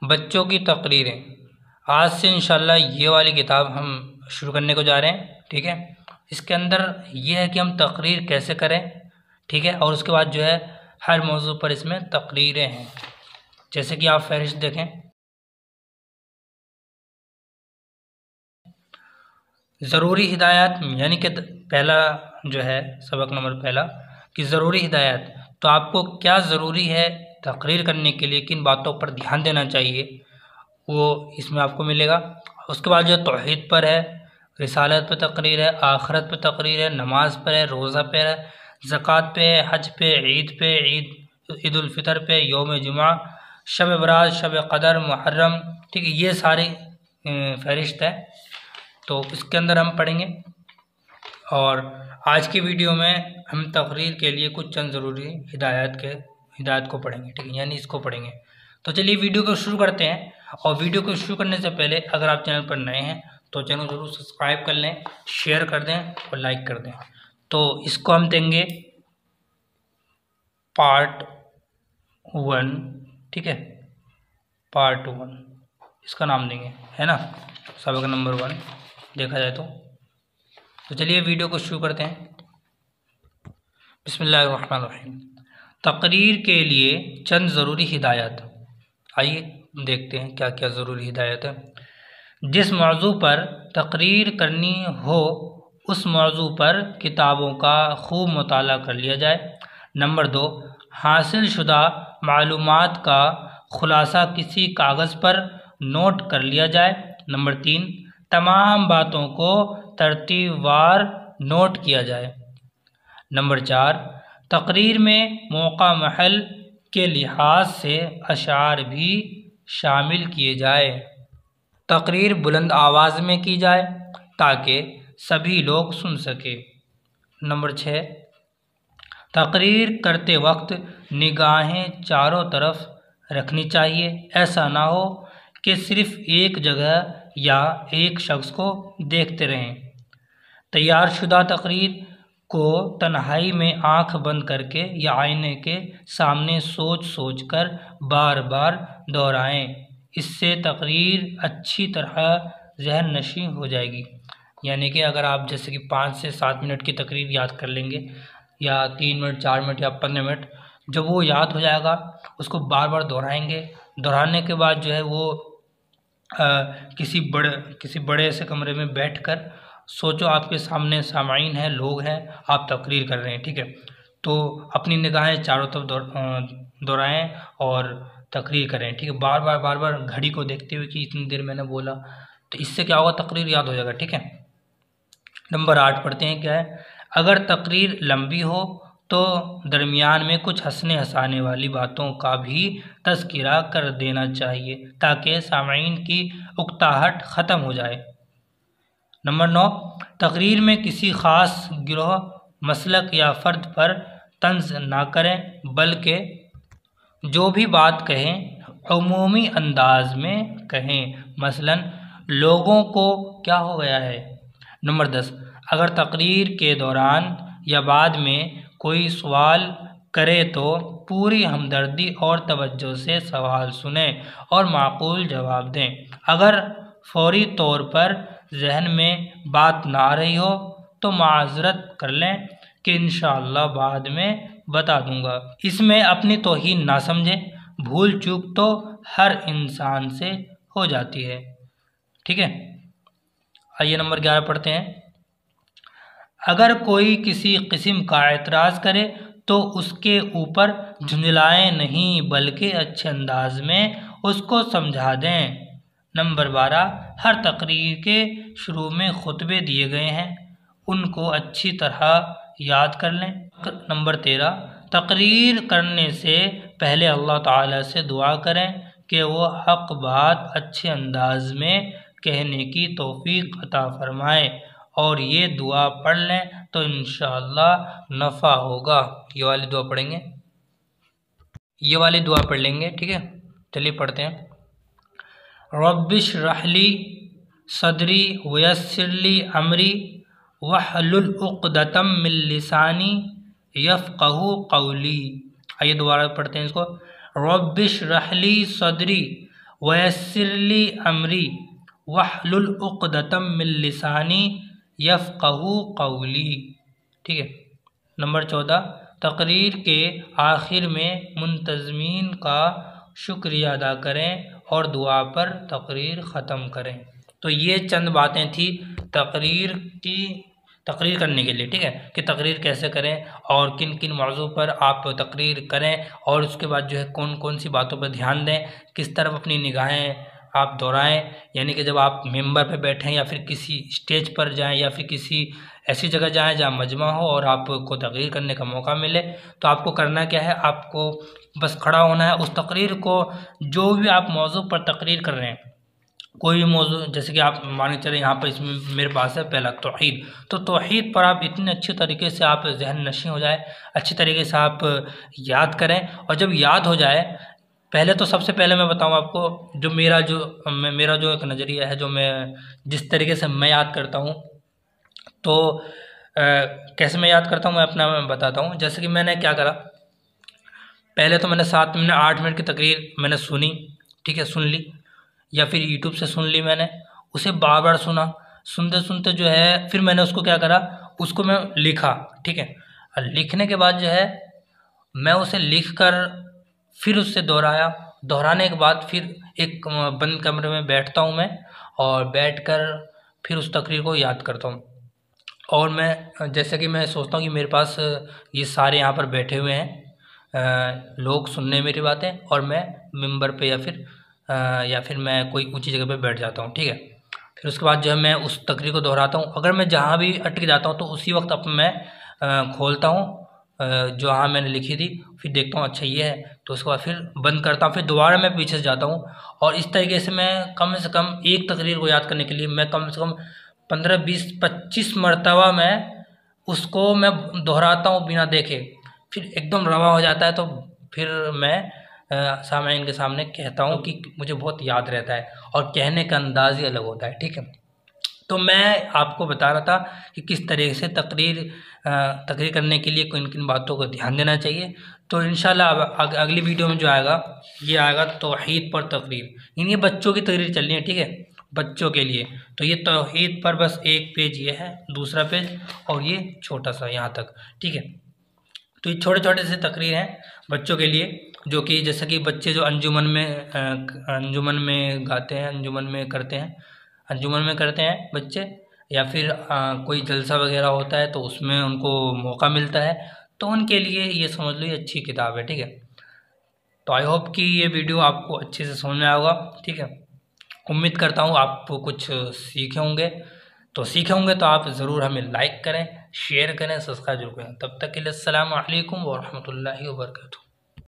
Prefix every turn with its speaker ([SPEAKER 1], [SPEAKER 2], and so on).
[SPEAKER 1] बच्चों की तकरीरें। आज से इंशाल्लाह ये वाली किताब हम शुरू करने को जा रहे हैं। ठीक है, इसके अंदर ये है कि हम तकरीर कैसे करें। ठीक है, और उसके बाद जो है हर मौजू पर इसमें तकरीरें हैं। जैसे कि आप फहरिस्त देखें, ज़रूरी हिदायत, यानी कि पहला जो है सबक नंबर पहला कि ज़रूरी हिदायत, तो आपको क्या ज़रूरी है तकरीर करने के लिए, किन बातों पर ध्यान देना चाहिए, वो इसमें आपको मिलेगा। उसके बाद जो तौहीद पर है, रिसालत पर तकरीर है, आखिरत पर तकरीर है, नमाज पर है, रोज़ा पर है, ज़कात पे है, हज पे, ईद उल फितर पे, यौम जुमा, शब बरात, शब कदर, मुहर्रम। ठीक है, ये सारी फहरिस्त है, तो इसके अंदर हम पढ़ेंगे। और आज की वीडियो में हम तकरीर के लिए कुछ चंद ज़रूरी हिदायत को पढ़ेंगे। ठीक है, यानी इसको पढ़ेंगे। तो चलिए वीडियो को शुरू करते हैं। और वीडियो को शुरू करने से पहले अगर आप चैनल पर नए हैं तो चैनल को जरूर सब्सक्राइब कर लें, शेयर कर दें और लाइक कर दें। तो इसको हम देंगे पार्ट 1। ठीक है, पार्ट 1 इसका नाम देंगे, है ना, सबक नंबर 1 देखा जाए तो चलिए वीडियो को शुरू करते हैं। बिस्मिल्लाहिर्रहमानिर्रहीम। तकरीर के लिए चंद ज़रूरी हिदायत। आइए देखते हैं क्या क्या ज़रूरी हिदायत है। जिस मौजू पर तकरीर करनी हो उस मौजू पर किताबों का खूब मुताला कर लिया जाए। नंबर 2, हासिल शुदा मालूमात का खुलासा किसी कागज़ पर नोट कर लिया जाए। नंबर 3, तमाम बातों को तरतीबवार नोट किया जाए। नंबर 4, तकरीर में मौका महल के लिहाज से अशार भी शामिल किए जाए। तकरीर बुलंद आवाज़ में की जाए ताकि सभी लोग सुन सके। नंबर 6, तकरीर करते वक्त निगाहें चारों तरफ रखनी चाहिए। ऐसा ना हो कि सिर्फ एक जगह या एक शख्स को देखते रहें। तैयार शुदा तकरीर को तन्हाई में आंख बंद करके या आईने के सामने सोच सोच कर बार बार दोहराएं। इससे तकरीर अच्छी तरह जहन नशी हो जाएगी। यानी कि अगर आप जैसे कि 5 से 7 मिनट की तकरीर याद कर लेंगे, या 3 मिनट, 4 मिनट या 15 मिनट, जब वो याद हो जाएगा उसको बार बार दोहराएंगे। दोहराने के बाद जो है वो किसी बड़े से कमरे में बैठकर सोचो आपके सामने सामाईन हैं, लोग हैं, आप तकरीर कर रहे हैं। ठीक है, तो अपनी निगाहें चारों तरफ दोहराएं और तकरीर करें। ठीक है, बार बार घड़ी को देखते हुए कि इतनी देर मैंने बोला, तो इससे क्या होगा, तकरीर याद हो जाएगा। ठीक है, नंबर 8 पढ़ते हैं। क्या है, अगर तकरीर लंबी हो तो दरमियान में कुछ हंसने हंसाने वाली बातों का भी तज़किरा कर देना चाहिए ताकि सामाईन की उकताहट ख़त्म हो जाए। नंबर 9, तकरीर में किसी ख़ास गिरोह, मसलक या फ़र्द पर तंज़ ना करें, बल्कि जो भी बात कहें अमूमी अंदाज में कहें। मसलन, लोगों को क्या हो गया है। नंबर 10, अगर तकरीर के दौरान या बाद में कोई सवाल करे तो पूरी हमदर्दी और तवज्जो से सवाल सुने और माकूल जवाब दें। अगर फौरी तौर पर जहन में बात ना आ रही हो तो माज़रत कर लें कि इंशाअल्लाह बाद में बता दूंगा। इसमें अपनी तौहीन ना समझें, भूल चूक तो हर इंसान से हो जाती है। ठीक है, आइए नंबर 11 पढ़ते हैं। अगर कोई किसी किस्म का एतराज़ करे तो उसके ऊपर झुंझलाएं नहीं, बल्कि अच्छे अंदाज में उसको समझा दें। नंबर 12, हर तकरीर के शुरू में खुतबे दिए गए हैं, उनको अच्छी तरह याद कर लें। नंबर 13, तकरीर करने से पहले अल्लाह ताला से दुआ करें कि वो हक़ बात अच्छे अंदाज में कहने की तौफीक अता फरमाए, और ये दुआ पढ़ लें तो इंशाअल्लाह नफ़ा होगा। ये वाली दुआ पढ़ेंगे, ये वाली दुआ पढ़ लेंगे। ठीक है, चलिए पढ़ते हैं। रब्बिश रहली सदरी वयस्सिरली अमरी वहलुल उक़दतम मिन लिसानी यफ़क़हू क़ौली। आइए दोबारा पढ़ते हैं इसको। रब्बिश रहली सदरी वयस्सिरली अमरी वहलुल उक़दतम मिन लिसानी यफ़क़हू क़ौली। ठीक है। नंबर 14, तकरीर के आखिर में मुंतज़मीन का शुक्रिया अदा करें और दुआ पर तकरीर ख़त्म करें। तो ये चंद बातें थी तकरीर करने के लिए। ठीक है, कि तकरीर कैसे करें और किन किन मौज़ू पर आप तकरीर करें, और उसके बाद जो है कौन कौन सी बातों पर ध्यान दें, किस तरफ अपनी निगाहें आप दोहराएं। यानी कि जब आप मेंबर पे बैठें या फिर किसी स्टेज पर जाएं या फिर किसी ऐसी जगह जाएं जहां मजमा हो और आपको तकरीर करने का मौका मिले, तो आपको करना क्या है, आपको बस खड़ा होना है। उस तकरीर को, जो भी आप मौजू पर तकरीर कर रहे हैं, कोई भी मौजू, जैसे कि आप मान के चले यहाँ पर इसमें मेरे पास है पहला तौहीद, तो तौहीद पर आप इतने अच्छे तरीके से आप जहन नशीं हो जाए, अच्छे तरीके से आप याद करें। और जब याद हो जाए, पहले तो सबसे पहले मैं बताऊँ आपको, जो मेरा जो एक नज़रिया है, जो मैं जिस तरीके से मैं याद करता हूँ, तो कैसे मैं याद करता हूँ मैं बताता हूँ। जैसे कि मैंने क्या करा, पहले तो मैंने 7 मिनट 8 मिनट की तकरीर मैंने सुनी। ठीक है, सुन ली, या फिर यूट्यूब से सुन ली मैंने, उसे बार बार सुना। सुनते सुनते जो है फिर मैंने उसको क्या करा, उसको मैं लिखा। ठीक है, और लिखने के बाद जो है मैं उसे लिख कर फिर उससे दोहराने के बाद फिर एक बंद कमरे में बैठता हूँ मैं, और बैठकर फिर उस तकरीर को याद करता हूँ। और मैं जैसे कि मैं सोचता हूँ कि मेरे पास ये सारे यहाँ पर बैठे हुए हैं लोग सुनने मेरी बातें, और मैं मिंबर पे या फिर मैं कोई ऊंची जगह पे बैठ जाता हूँ। ठीक है, फिर उसके बाद जो है मैं उस तकरीर को दोहराता हूँ। अगर मैं जहाँ भी अटक जाता हूँ तो उसी वक्त अब मैं खोलता हूँ जो हाँ मैंने लिखी थी, फिर देखता हूँ अच्छा ये है, तो उसके बाद फिर बंद करता हूँ, फिर दोबारा मैं पीछे से जाता हूँ। और इस तरीके से मैं कम से कम एक तकरीर को याद करने के लिए मैं कम से कम 15, 20, 25 मरतबा मैं उसको मैं दोहराता हूँ बिना देखे। फिर एकदम रवा हो जाता है तो फिर मैं सामईन के सामने कहता हूँ कि मुझे बहुत याद रहता है, और कहने का अंदाज़ ही अलग होता है। ठीक है, तो मैं आपको बता रहा था कि किस तरीके से तकरीर करने के लिए किन किन बातों को ध्यान देना चाहिए। तो इंशाल्लाह अगली वीडियो में जो आएगा, ये आएगा तौहीद पर तकरीर। ये बच्चों की तकरीर चल रही है, ठीक है, बच्चों के लिए। तो ये तौहीद पर बस एक पेज ये है, दूसरा पेज और ये छोटा सा यहाँ तक। ठीक है, तो ये छोटे छोटे से तकरीर हैं बच्चों के लिए, जो कि जैसे कि बच्चे जो अंजुमन में गाते हैं, अंजुमन में करते हैं बच्चे, या फिर कोई जलसा वगैरह होता है तो उसमें उनको मौका मिलता है, तो उनके लिए ये समझ लो ये अच्छी किताब है। ठीक है, तो आई होप कि ये वीडियो आपको अच्छे से समझ में आएगा। ठीक है, उम्मीद करता हूँ आप कुछ सीखे होंगे, तो आप ज़रूर हमें लाइक करें, शेयर करें, सब्सक्राइब जरूर करें। तब तक के लिए अस्सलामु अलैकुम व रहमतुल्लाहि व बरकातुहू।